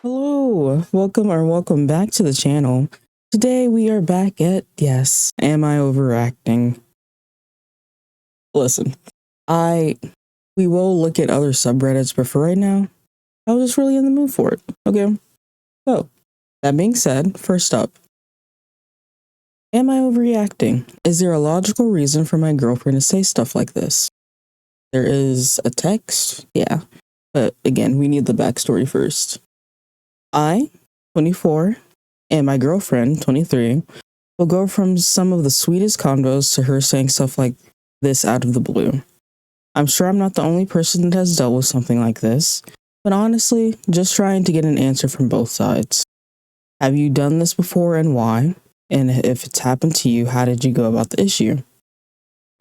Hello, welcome back to the channel. Today we are back at, yes, am I overacting? Listen, we will look at other subreddits, but for right now, I was just really in the mood for it. Okay, so that being said, first up, am I overreacting? Is there a logical reason for my girlfriend to say stuff like this? There is a text, yeah, but again, we need the backstory first. I, 24, and my girlfriend, 23, will go from some of the sweetest convos to her saying stuff like this out of the blue. I'm sure I'm not the only person that has dealt with something like this, but honestly, just trying to get an answer from both sides. Have you done this before and why? And if it's happened to you, how did you go about the issue?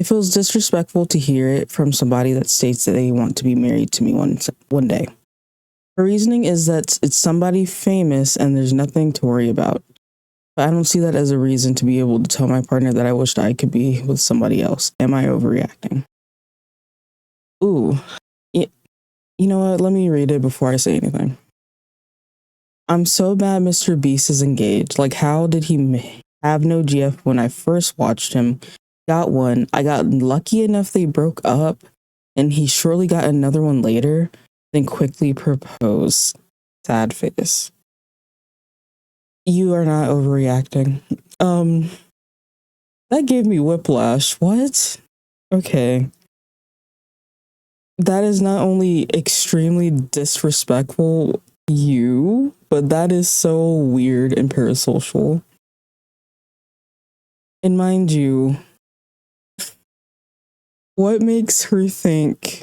It feels disrespectful to hear it from somebody that states that they want to be married to me one day. Her reasoning is that it's somebody famous and there's nothing to worry about. But I don't see that as a reason to be able to tell my partner that I wished I could be with somebody else. Am I overreacting? Ooh, you know what? Let me read it before I say anything. I'm so bad Mr.Beast is engaged. Like, how did he have no GF when I first watched him? Got one. I got lucky enough they broke up, and he surely got another one later, then quickly proposed. Sad face. You are not overreacting. That gave me whiplash. What? Okay. That is not only extremely disrespectful, but that is so weird and parasocial. And mind you, what makes her think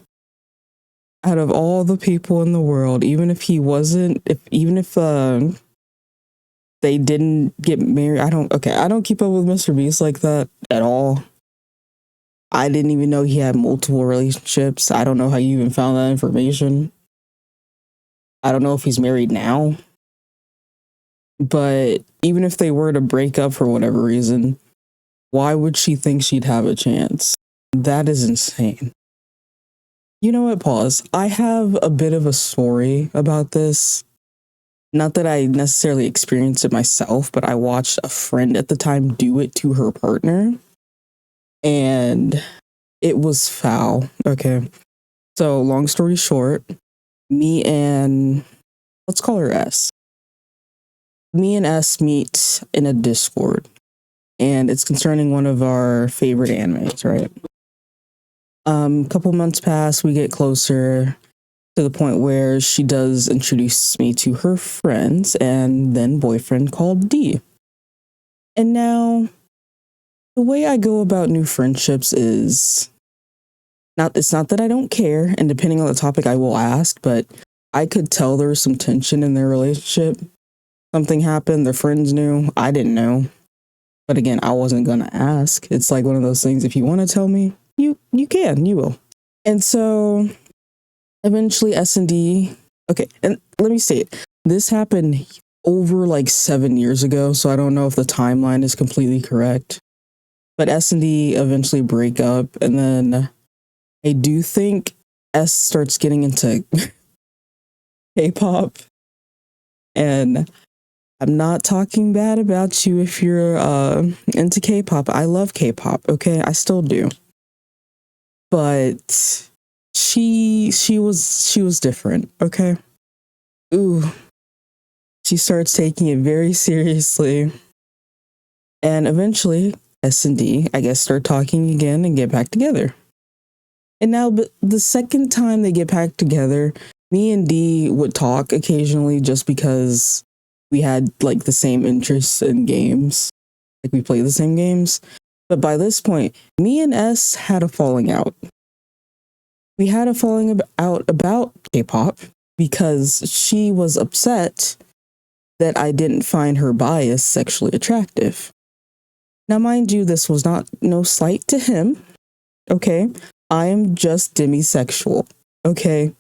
out of all the people in the world, even if he wasn't, even if they didn't get married, I don't keep up with Mr.Beast like that at all. I didn't even know he had multiple relationships. I don't know how you even found that information. I don't know if he's married now. But even if they were to break up for whatever reason, why would she think she'd have a chance? That is insane. You know what, pause. I have a bit of a story about this. Not that I necessarily experienced it myself, but I watched a friend at the time do it to her partner. And it was foul. Okay. So long story short, me and let's call her S. Me and S meet in a Discord. And it's concerning one of our favorite animes, right? Couple months pass, we get closer to the point where she does introduce me to her friends and then boyfriend called D. And now, the way I go about new friendships is it's not that I don't care, and depending on the topic I will ask, but I could tell there was some tension in their relationship. Something happened, their friends knew, I didn't know. But again, I wasn't gonna ask. It's like one of those things, if you want to tell me, you will. And so eventually S&D, okay, and let me say it. This happened over like 7 years ago, so I don't know if the timeline is completely correct. But S&D eventually break up, and then I do think S starts getting into K-pop. And I'm not talking bad about you if you're into K-pop. I love K-pop, okay? I still do. But she was different, okay? Ooh. She starts taking it very seriously. And eventually, S&D, I guess, start talking again and get back together. And now, but the second time they get back together, me and D would talk occasionally just because we had like the same interests in games. Like we play the same games. But by this point, me and S had a falling out. We had a falling out about K-pop because she was upset that I didn't find her bias sexually attractive. Now, mind you, this was no slight to him. Okay. I am just demisexual. Okay.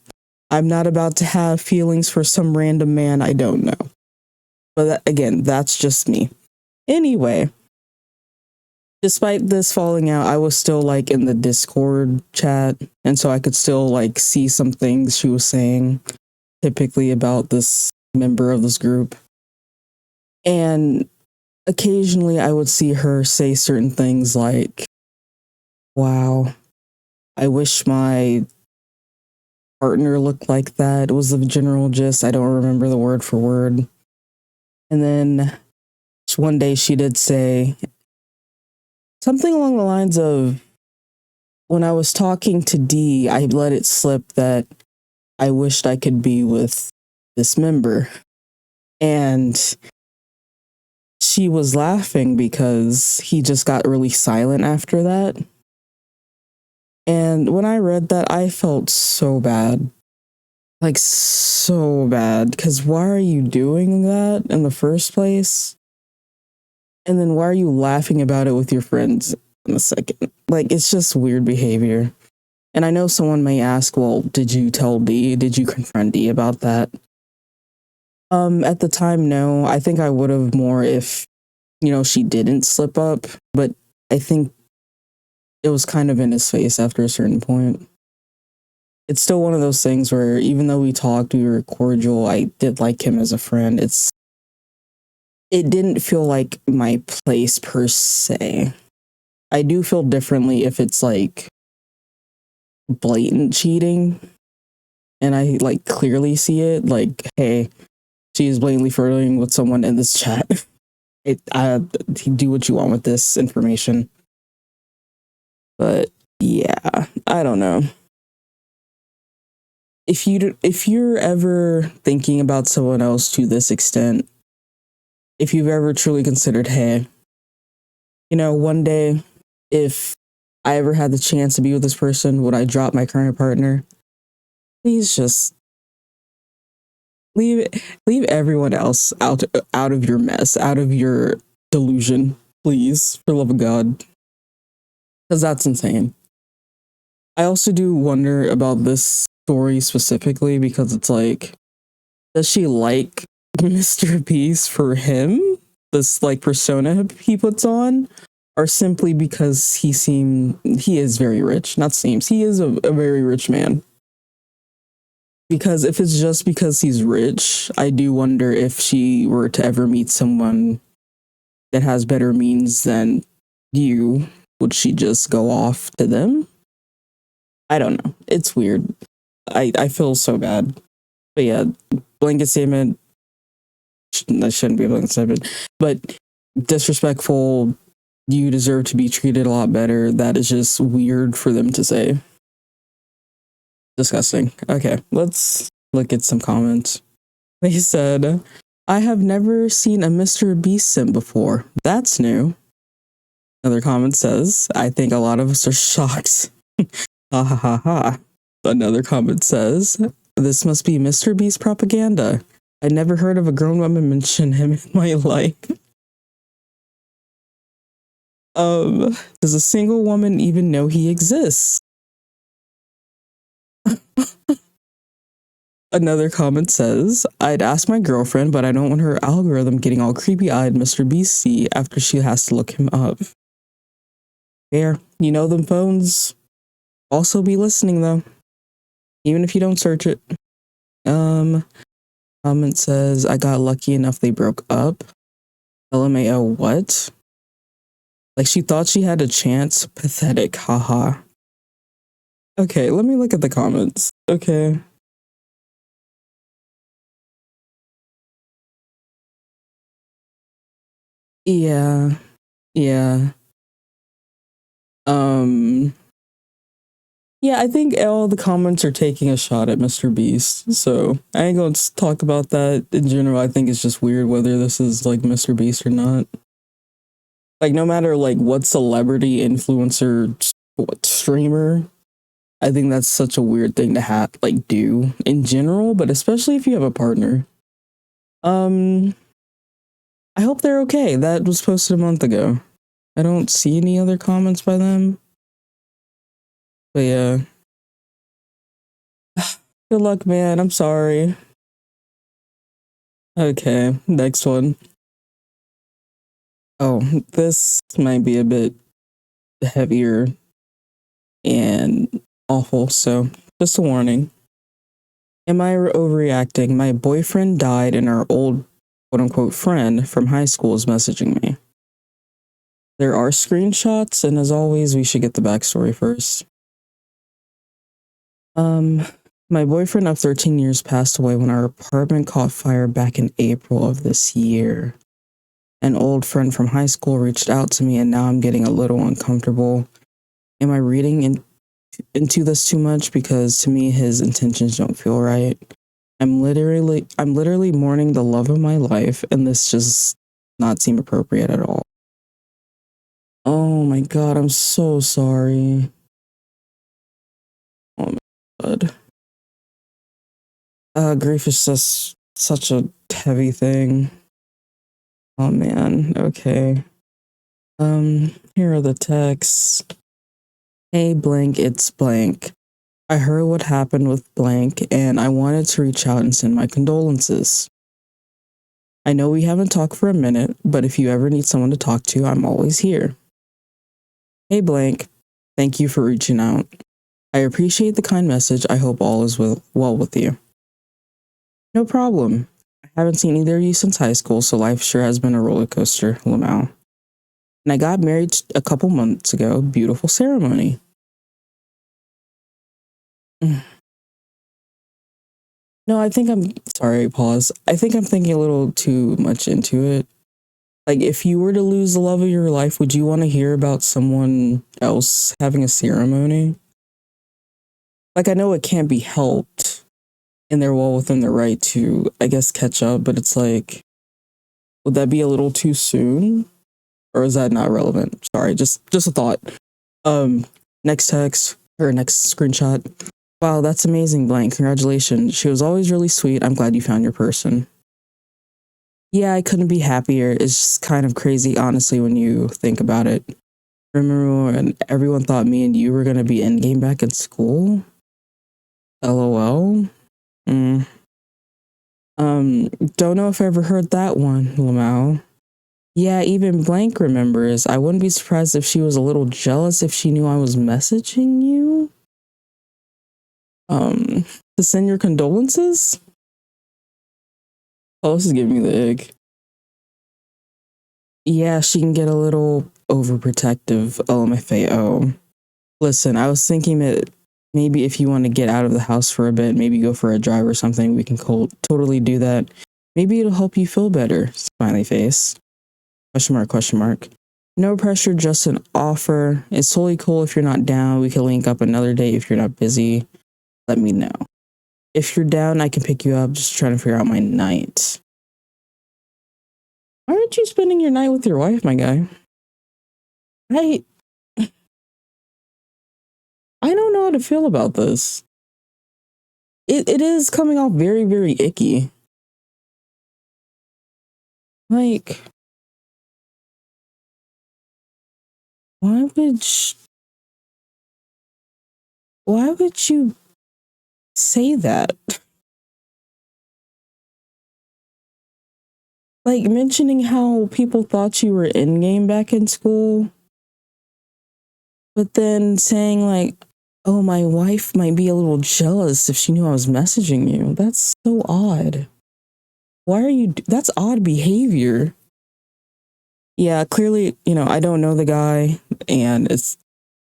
I'm not about to have feelings for some random man I don't know. But again, that's just me. Anyway, despite this falling out, I was still like in the Discord chat. And so I could still like see some things she was saying typically about this member of this group. And occasionally I would see her say certain things like, wow, I wish my partner looked like that. It was the general gist. I don't remember the word for word. And then one day she did say something along the lines of, when I was talking to D, I let it slip that I wished I could be with this member. And she was laughing because he just got really silent after that. And when I read that, I felt so bad. Like, so bad. Because why are you doing that in the first place? And then why are you laughing about it with your friends in the second? Like, it's just weird behavior. And I know someone may ask, well, did you tell D? Did you confront D about that? At the time, no. I think I would have more if, she didn't slip up. But I think it was kind of in his face after a certain point. It's still one of those things where even though we talked, we were cordial, I did like him as a friend. It didn't feel like my place per se. I do feel differently if it's like blatant cheating and I like clearly see it, like, hey, she is blatantly flirting with someone in this chat. Do what you want with this information. But yeah, I don't know. If you're ever thinking about someone else to this extent, if you've ever truly considered, hey, one day if I ever had the chance to be with this person, would I drop my current partner? Please just leave everyone else out of your mess, out of your delusion, please, for the love of God, because that's insane. I also do wonder about this story specifically because it's like, does she like Mr.Beast for him, this like persona he puts on, or simply because he is very rich? He is a very rich man. Because if it's just because he's rich, I do wonder if she were to ever meet someone that has better means than you, would she just go off to them? I don't know. It's weird. I feel so bad. But yeah, blanket statement. That shouldn't be a blanket statement. But disrespectful, you deserve to be treated a lot better. That is just weird for them to say. Disgusting. Okay, let's look at some comments. They said, I have never seen a Mr.Beast sim before. That's new. Another comment says, I think a lot of us are shocked. Ha ha ha ha. Another comment says, this must be Mr.Beast propaganda. I never heard of a grown woman mention him in my life. Does a single woman even know he exists? Another comment says, I'd ask my girlfriend, but I don't want her algorithm getting all creepy-eyed Mr.Beast after she has to look him up. Fair. Them phones also be listening, though. Even if you don't search it. Comment says, I got lucky enough they broke up. LMAO, what? Like she thought she had a chance? Pathetic, haha. Okay, let me look at the comments. Okay. Yeah. Yeah. Yeah, I think all the comments are taking a shot at Mr.Beast. So I ain't gonna talk about that in general. I think it's just weird whether this is like Mr.Beast or not. Like no matter like what celebrity, influencer, what streamer, I think that's such a weird thing to do in general, but especially if you have a partner. I hope they're okay. That was posted a month ago. I don't see any other comments by them. But yeah. Good luck, man. I'm sorry. Okay, next one. Oh, this might be a bit heavier and awful, so just a warning. Am I overreacting? My boyfriend died and our old quote unquote friend from high school is messaging me. There are screenshots, and as always, we should get the backstory first. My boyfriend of 13 years passed away when our apartment caught fire back in April of this year. An old friend from high school reached out to me, and now I'm getting a little uncomfortable. Am I reading into this too much? Because to me, his intentions don't feel right. I'm literally mourning the love of my life, and this just not seem appropriate at all. Oh my god, I'm so sorry. Oh my god. Grief is just such a heavy thing. Oh man, okay. Here are the texts. Hey blank, it's blank. I heard what happened with blank and I wanted to reach out and send my condolences. I know we haven't talked for a minute, but if you ever need someone to talk to, I'm always here. Hey blank, thank you for reaching out. I appreciate the kind message. I hope all is well with you. No problem. I haven't seen either of you since high school, so life sure has been a roller coaster, Lamau. And I got married a couple months ago. Beautiful ceremony. No, I think I'm sorry, pause. I think I'm thinking a little too much into it. Like, if you were to lose the love of your life, would you want to hear about someone else having a ceremony? Like, I know it can't be helped, and they're well within their right to, I guess, catch up, but it's like, would that be a little too soon? Or is that not relevant? Sorry, just a thought. Next text, or next screenshot. Wow, that's amazing, blank. Congratulations. She was always really sweet. I'm glad you found your person. Yeah, I couldn't be happier. It's just kind of crazy, honestly, when you think about it. Remember when everyone thought me and you were going to be endgame back in school? LOL. Don't know if I ever heard that one, Lamau. Yeah, even blank remembers. I wouldn't be surprised if she was a little jealous if she knew I was messaging you. To send your condolences? Oh, this is giving me the ick. Yeah, she can get a little overprotective, LMFAO. Listen, I was thinking that maybe if you want to get out of the house for a bit, maybe go for a drive or something, we can totally do that. Maybe it'll help you feel better. Smiley face. Question mark, question mark. No pressure, just an offer. It's totally cool if you're not down. We can link up another day if you're not busy. Let me know. If you're down, I can pick you up. Just trying to figure out my night. Why aren't you spending your night with your wife, my guy? I don't know how to feel about this. It is coming off very, very icky. Like, why would you say that? Like, mentioning how people thought you were in-game back in school, but then saying like, oh, my wife might be a little jealous if she knew I was messaging you. That's so odd. Why are you... That's odd behavior. Yeah, clearly, I don't know the guy, and it's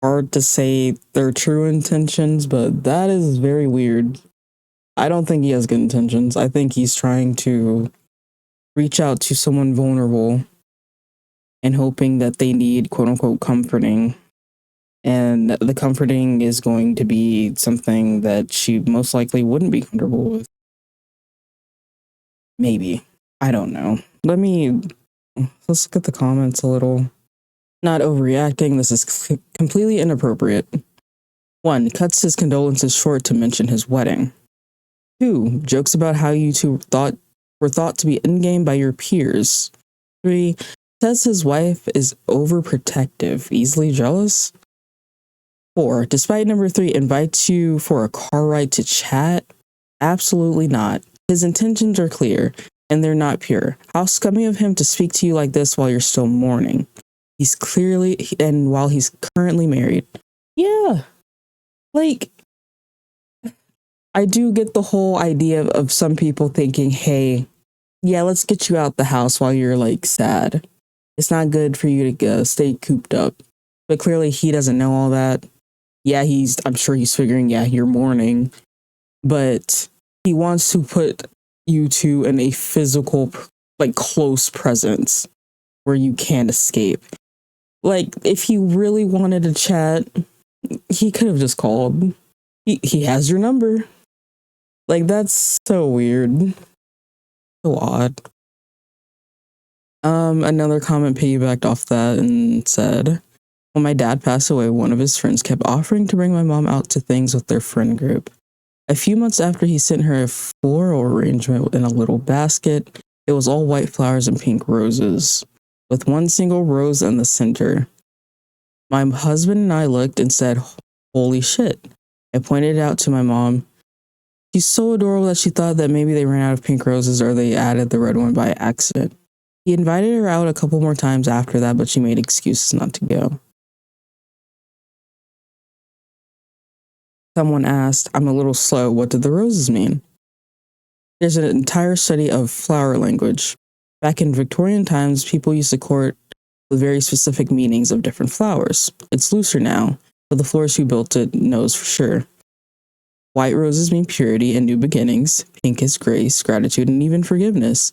hard to say their true intentions, but that is very weird. I don't think he has good intentions. I think he's trying to reach out to someone vulnerable and hoping that they need quote unquote comforting. And the comforting is going to be something that she most likely wouldn't be comfortable with. Maybe. I don't know. Let's look at the comments a little. Not overreacting. This is completely inappropriate. 1. Cuts his condolences short to mention his wedding. 2. Jokes about how you two were thought to be in-game by your peers. 3. Says his wife is overprotective, easily jealous. 4. Despite number 3, invites you for a car ride to chat. Absolutely not. His intentions are clear, and they're not pure. How scummy of him to speak to you like this while you're still mourning. While he's currently married. Yeah. Like, I do get the whole idea of some people thinking, hey, yeah, let's get you out the house while you're like sad. It's not good for you to stay cooped up. But clearly he doesn't know all that. Yeah, I'm sure he's figuring, yeah, you're mourning. But he wants to put you two in a physical, like close presence where you can't escape. Like, if he really wanted to chat, he could have just called. He has your number. Like, that's so weird. So odd. Another comment piggybacked off that and said, when my dad passed away, one of his friends kept offering to bring my mom out to things with their friend group. A few months after he sent her a floral arrangement in a little basket, it was all white flowers and pink roses, with one single rose in the center. My husband and I looked and said, holy shit. I pointed it out to my mom. She's so adorable that she thought that maybe they ran out of pink roses or they added the red one by accident. He invited her out a couple more times after that, but she made excuses not to go. Someone asked, I'm a little slow, what did the roses mean? There's an entire study of flower language. Back in Victorian times, people used to court with very specific meanings of different flowers. It's looser now, but the florist who built it knows for sure. White roses mean purity and new beginnings. Pink is grace, gratitude, and even forgiveness.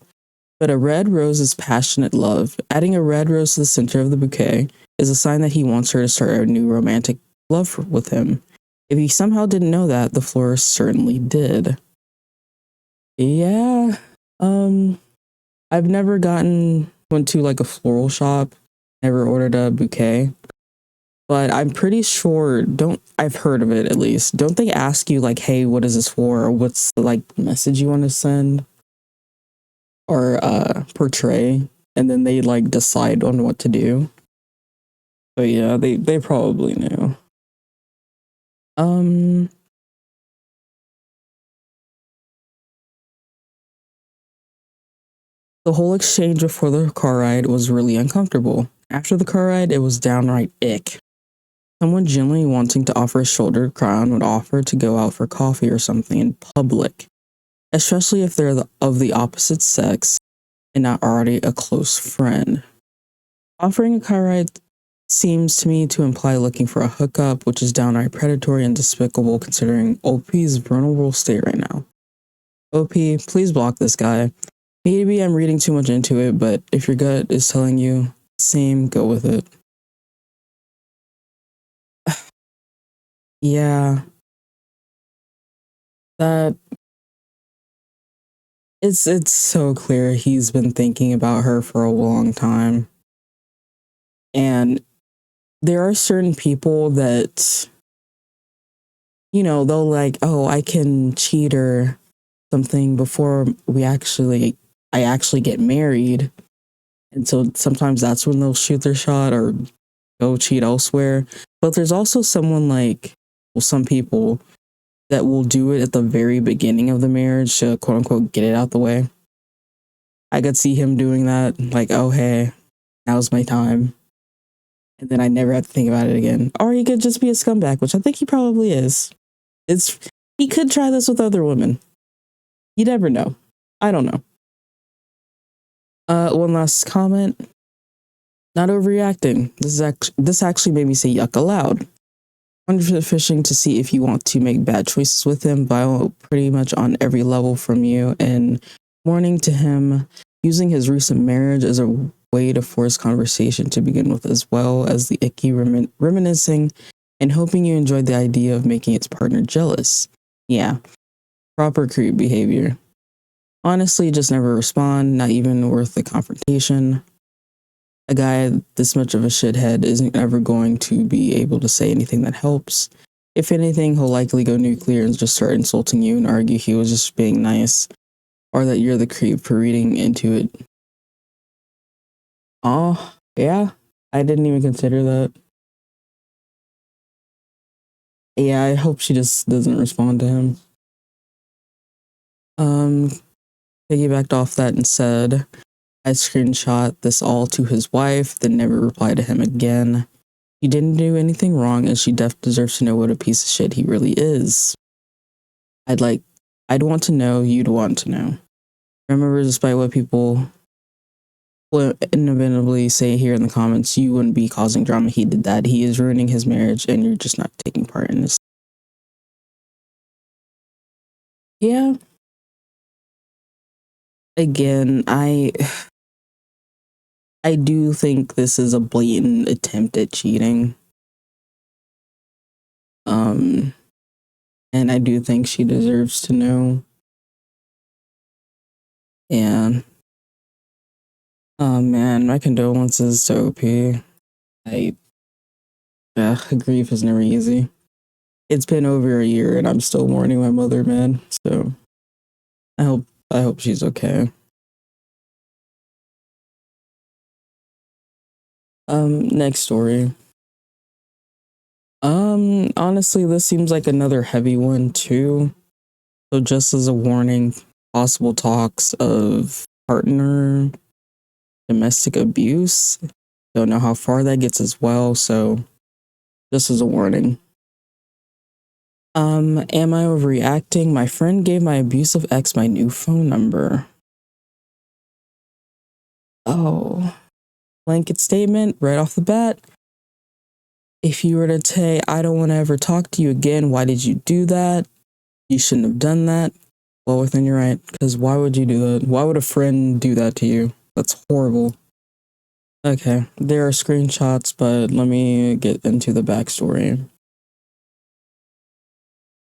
But a red rose is passionate love. Adding a red rose to the center of the bouquet is a sign that he wants her to start a new romantic love with him. If he somehow didn't know that, the florist certainly did. Yeah, I've never went to like a floral shop, never ordered a bouquet, but I'm pretty sure, I've heard of it at least. Don't they ask you like, hey, what is this for? Or what's the like message you want to send or portray? And then they like decide on what to do. But yeah, they probably knew. The whole exchange before the car ride was really uncomfortable. After the car ride, it was downright ick. Someone genuinely wanting to offer a shoulder crown would offer to go out for coffee or something in public, especially if they're of the opposite sex and not already a close friend. Offering a car ride seems to me to imply looking for a hookup, which is downright predatory and despicable considering OP's vulnerable state right now. OP, please block this guy. Maybe I'm reading too much into it, but if your gut is telling you same, go with it. Yeah. That it's so clear he's been thinking about her for a long time. And there are certain people that, you know, they'll like, oh, I can cheat or something before I actually get married. And so sometimes that's when they'll shoot their shot or go cheat elsewhere. But there's also someone like, well, some people that will do it at the very beginning of the marriage to quote unquote get it out the way. I could see him doing that, like, oh hey, now's my time. And then I never have to think about it again. Or he could just be a scumbag, which I think he probably is. He could try this with other women. You never know. I don't know. One last comment. Not overreacting. This actually made me say yuck aloud. 100% fishing to see if you want to make bad choices with him, vile pretty much on every level from you, and warning to him using his recent marriage as a way to force conversation to begin with, as well as the icky reminiscing and hoping you enjoyed the idea of making its partner jealous. Yeah, proper creep behavior. Honestly, just never respond, not even worth the confrontation. A guy this much of a shithead isn't ever going to be able to say anything that helps. If anything, he'll likely go nuclear and just start insulting you and argue he was just being nice, or that you're the creep for reading into it. Oh, yeah, I didn't even consider that. Yeah, I hope she just doesn't respond to him. Piggybacked off that and said, I screenshot this all to his wife, then never replied to him again. He didn't do anything wrong, and she deserves to know what a piece of shit he really is. I'd want to know, you'd want to know. Remember, despite what people will inevitably say here in the comments, you wouldn't be causing drama. He did that. He is ruining his marriage, and you're just not taking part in this. Yeah. Again, I do think this is a blatant attempt at cheating. And I do think she deserves to know. And oh man, my condolences to OP. Grief is never easy. It's been over a year and I'm still mourning my mother, man. So I hope she's okay. Next story. Honestly, this seems like another heavy one too. So just as a warning, possible talks of partner domestic abuse. Don't know how far that gets as well, so just as a warning. Am I overreacting? My friend gave my abusive ex my new phone number. Oh, blanket statement right off the bat. If you were to say, I don't want to ever talk to you again, why did you do that? You shouldn't have done that. Well within your right, because why would you do that? Why would a friend do that to you? That's horrible. Okay, there are screenshots, but let me get into the backstory.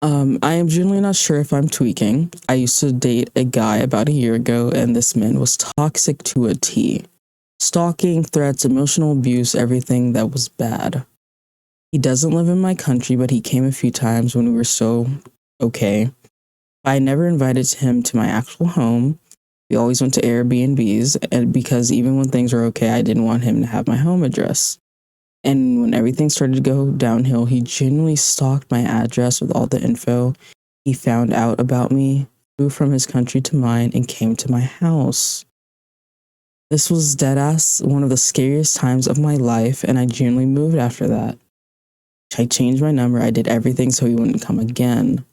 I am genuinely not sure if I'm tweaking. I used to date a guy about a year ago, and this man was toxic to a T. Stalking, threats, emotional abuse, everything that was bad. He doesn't live in my country, but he came a few times when we were so okay. I never invited him to my actual home. We always went to Airbnbs, and because even when things were okay, I didn't want him to have my home address. And when everything started to go downhill, he genuinely stalked my address with all the info he found out about me, flew from his country to mine, and came to my house. This was deadass one of the scariest times of my life, and I genuinely moved after that. I changed my number, I did everything so he wouldn't come again.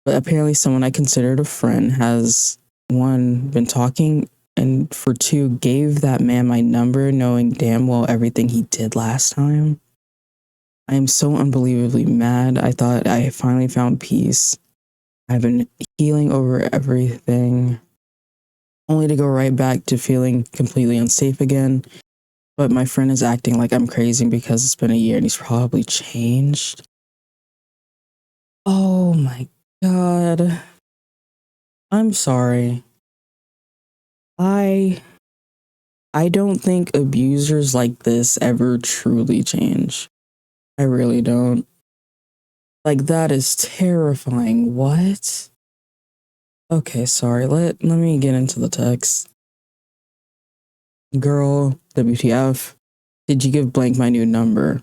But apparently someone I considered a friend has, one, been talking, and for two, gave that man my number knowing damn well everything he did last time. I am so unbelievably mad. I thought I finally found peace. I've been healing over everything, only to go right back to feeling completely unsafe again. But my friend is acting like I'm crazy because it's been a year and he's probably changed. Oh my God. I'm sorry. I don't think abusers like this ever truly change. I really don't. Like, that is terrifying. What? Okay, sorry. Let me get into the text. Girl, WTF. Did you give blank my new number?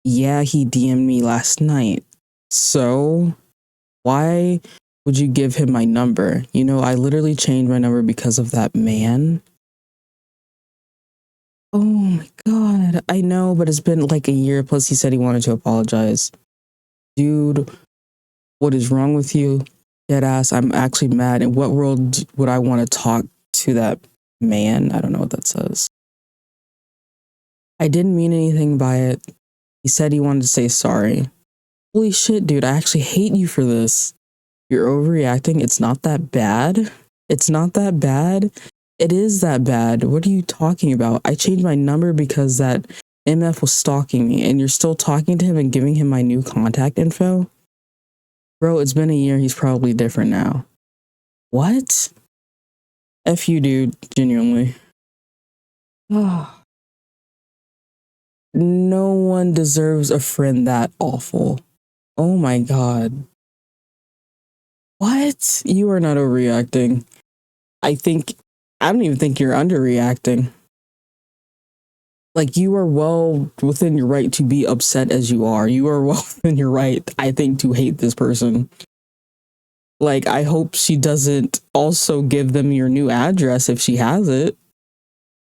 Yeah, he DM'd me last night. So, why would you give him my number? You know, I literally changed my number because of that man. Oh my God. I know, but it's been like a year. Plus, he said he wanted to apologize. Dude, what is wrong with you? Deadass, I'm actually mad. In what world would I want to talk to that man? I don't know what that says. I didn't mean anything by it. He said he wanted to say sorry. Holy shit, dude, I actually hate you for this. You're overreacting. It's not that bad. It's not that bad. It is that bad. What are you talking about? I changed my number because that MF was stalking me, and you're still talking to him and giving him my new contact info? Bro, it's been a year. He's probably different now. What? F you, dude. Genuinely. Oh. No one deserves a friend that awful. Oh my God. What? You are not overreacting. I don't even think you're underreacting. Like, you are well within your right to be upset as you are. You are well within your right, I think, to hate this person. Like, I hope she doesn't also give them your new address if she has it.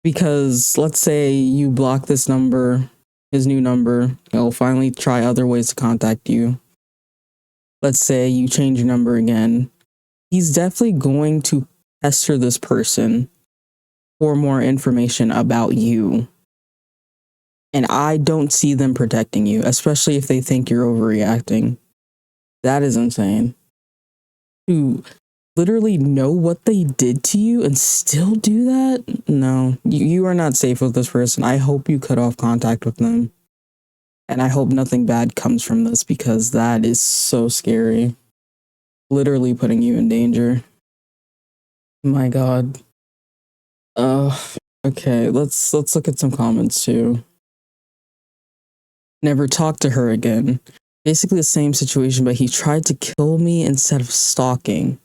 Because let's say you block this number, his new number, he'll finally try other ways to contact you. let's say you change your number again, he's definitely going to pester this person for more information about you. And I don't see them protecting you, especially if they think you're overreacting. That is insane. To literally know what they did to you and still do that? No, you are not safe with this person. I hope you cut off contact with them. And I hope nothing bad comes from this, because that is so scary. Literally putting you in danger. My God. Okay, let's look at some comments too. Never talked to her again. Basically the same situation, but he tried to kill me instead of stalking.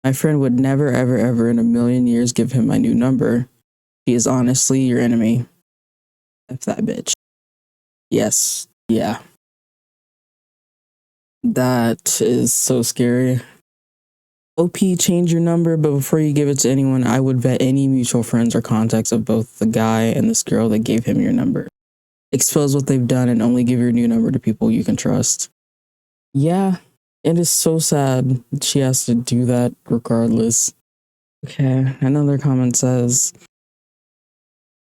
My friend would never, ever, ever in a million years give him my new number. She is honestly your enemy. F that bitch. Yes. Yeah. That is so scary. OP, change your number, but before you give it to anyone, I would vet any mutual friends or contacts of both the guy and this girl that gave him your number. Expose what they've done and only give your new number to people you can trust. Yeah, it is so sad she has to do that regardless. Okay, another comment says,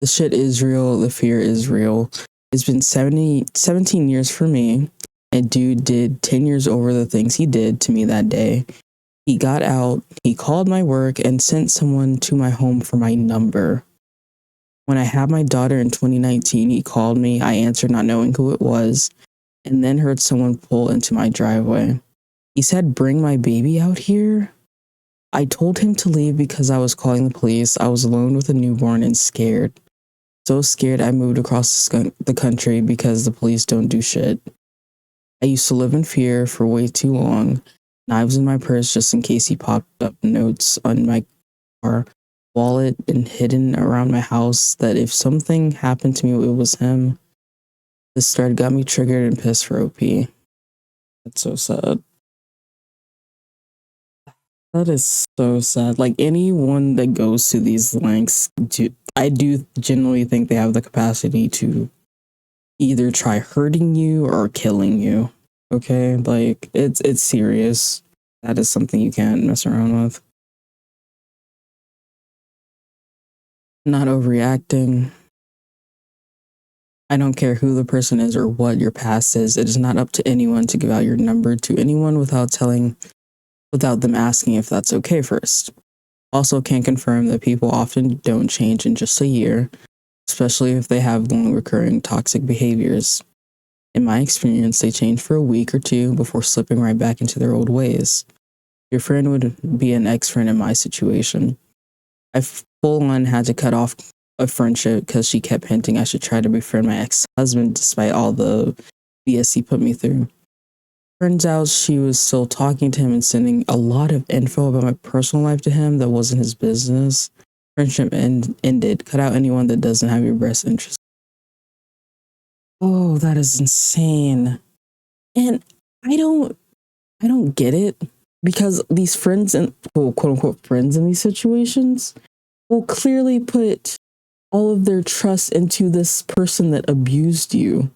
the shit is real, the fear is real. It's been 17 years for me, and dude did 10 years over the things he did to me that day. He got out, he called my work, and sent someone to my home for my number. When I had my daughter in 2019, he called me. I answered not knowing who it was, and then heard someone pull into my driveway. He said, bring my baby out here? I told him to leave because I was calling the police. I was alone with a newborn and scared. So scared I moved across the country because the police don't do shit. I used to live in fear for way too long. Knives in my purse just in case he popped up notes on my car, wallet, and hidden around my house that if something happened to me, it was him. This thread got me triggered and pissed for OP. That's so sad. That is so sad. Like, anyone that goes to these lengths, I do genuinely think they have the capacity to either try hurting you or killing you. Okay, like it's serious. That is something you can't mess around with. Not overreacting. I don't care who the person is or what your past is. It is not up to anyone to give out your number to anyone without them asking if that's okay first. Also, can confirm that people often don't change in just a year, especially if they have long recurring toxic behaviors. In my experience, they change for a week or two before slipping right back into their old ways. Your friend would be an ex-friend in my situation. I full on had to cut off a friendship because she kept hinting I should try to befriend my ex-husband despite all the BS he put me through. Turns out she was still talking to him and sending a lot of info about my personal life to him that wasn't his business. Friendship ended. Cut out anyone that doesn't have your best interest. Oh, that is insane. And I don't get it, because these friends and quote unquote friends in these situations will clearly put all of their trust into this person that abused you.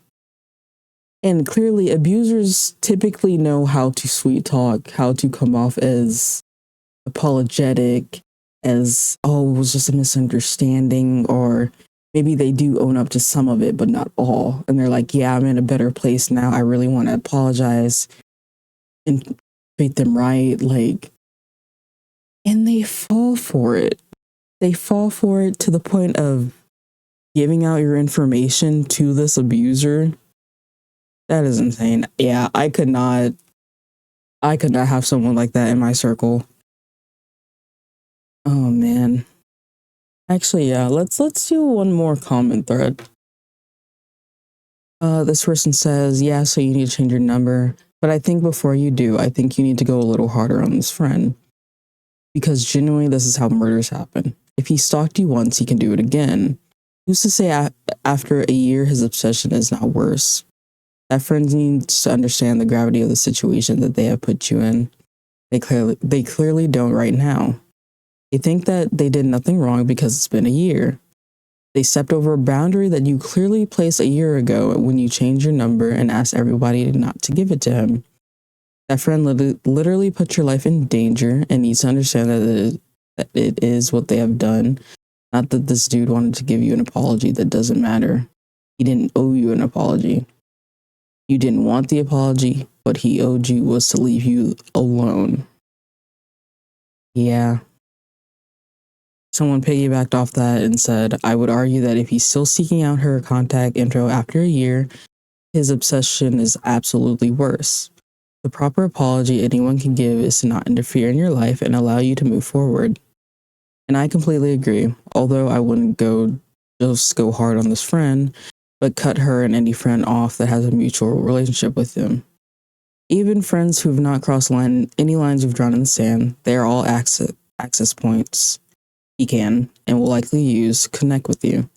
And clearly abusers typically know how to sweet talk, how to come off as apologetic, as, oh, it was just a misunderstanding, or maybe they do own up to some of it, but not all. And they're like, yeah, I'm in a better place now. I really want to apologize and treat them right. Like, and they fall for it. They fall for it to the point of giving out your information to this abuser. That is insane. Yeah, I could not have someone like that in my circle. Oh man. Actually, yeah, let's do one more comment thread. This person says, yeah, so you need to change your number, but I think before you do, I think you need to go a little harder on this friend, because genuinely this is how murders happen. If he stalked you once, he can do it again. Who's to say after a year his obsession is not worse? That friend needs to understand the gravity of the situation that they have put you in. They clearly don't right now. They think that they did nothing wrong because it's been a year. They stepped over a boundary that you clearly placed a year ago when you changed your number and asked everybody not to give it to him. That friend literally put your life in danger and needs to understand that it is what they have done. Not that this dude wanted to give you an apology. That doesn't matter. He didn't owe you an apology. You didn't want the apology. What he owed you was to leave you alone. Yeah. Someone piggybacked off that and said, I would argue that if he's still seeking out her contact info after a year, his obsession is absolutely worse. The proper apology anyone can give is to not interfere in your life and allow you to move forward. And I completely agree, although I wouldn't just go hard on this friend, but cut her and any friend off that has a mutual relationship with him. Even friends who have not crossed any lines you've drawn in the sand, they are all access points he can and will likely use to connect with you.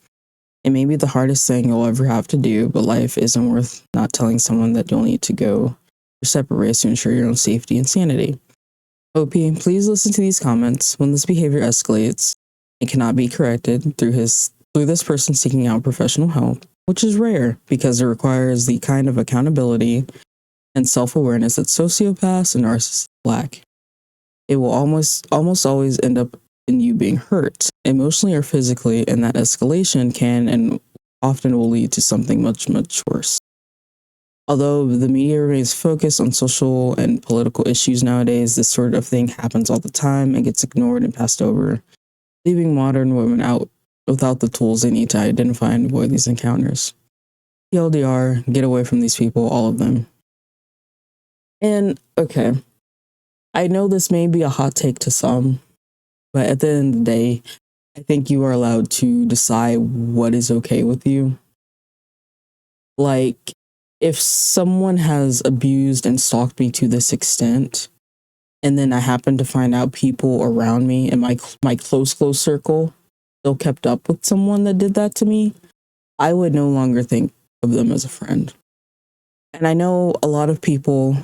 It may be the hardest thing you'll ever have to do, but life isn't worth not telling someone that you'll need to go your separate ways to ensure your own safety and sanity. OP, please listen to these comments. When this behavior escalates, it cannot be corrected through this person seeking out professional help, which is rare because it requires the kind of accountability and self-awareness that sociopaths and narcissists lack. It will almost always end up in you being hurt, emotionally or physically, and that escalation can and often will lead to something much, much worse. Although the media remains focused on social and political issues nowadays, this sort of thing happens all the time and gets ignored and passed over, leaving modern women out without the tools they need to identify and avoid these encounters. TLDR, get away from these people, all of them. And, okay, I know this may be a hot take to some, but at the end of the day, I think you are allowed to decide what is okay with you. Like, if someone has abused and stalked me to this extent, and then I happen to find out people around me in my close circle still kept up with someone that did that to me, I would no longer think of them as a friend. And I know a lot of people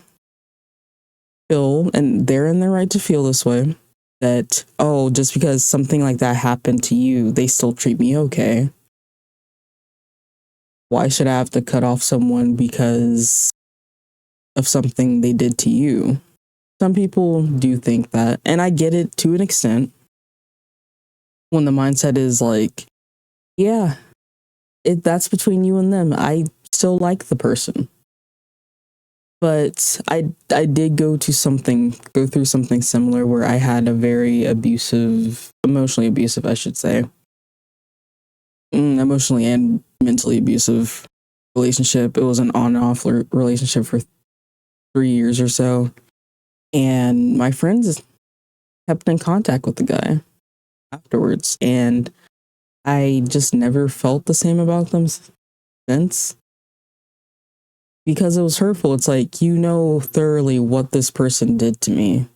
feel, and they're in their right to feel this way, that, oh, just because something like that happened to you, they still treat me okay. Why should I have to cut off someone because of something they did to you? Some people do think that, and I get it to an extent, when the mindset is like, yeah, that's between you and them. I still like the person. But I did go through something similar where I had a very emotionally abusive, I should say, emotionally and mentally abusive relationship. It was an on-off relationship for 3 years or so. And my friends kept in contact with the guy afterwards. And I just never felt the same about them since. Because it was hurtful. It's like, you know thoroughly what this person did to me,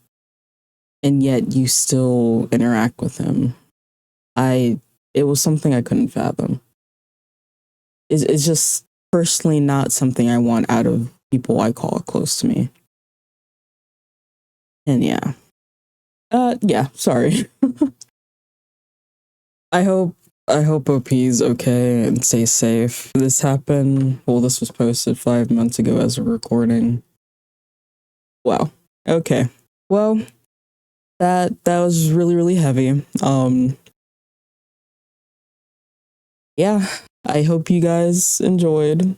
and yet you still interact with him. It was something I couldn't fathom. It's just personally not something I want out of people I call close to me. And yeah. Sorry. I hope OP's okay and stay safe. This happened, this was posted 5 months ago as a recording. Wow. Okay. Well, that was really, really heavy. Yeah, I hope you guys enjoyed.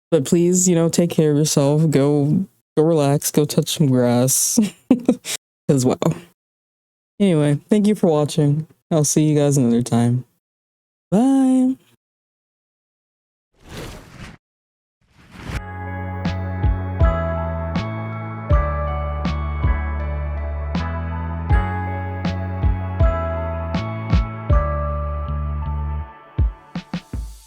But please, take care of yourself. Go relax, go touch some grass. Cause wow. Anyway, thank you for watching. I'll see you guys another time. Bye.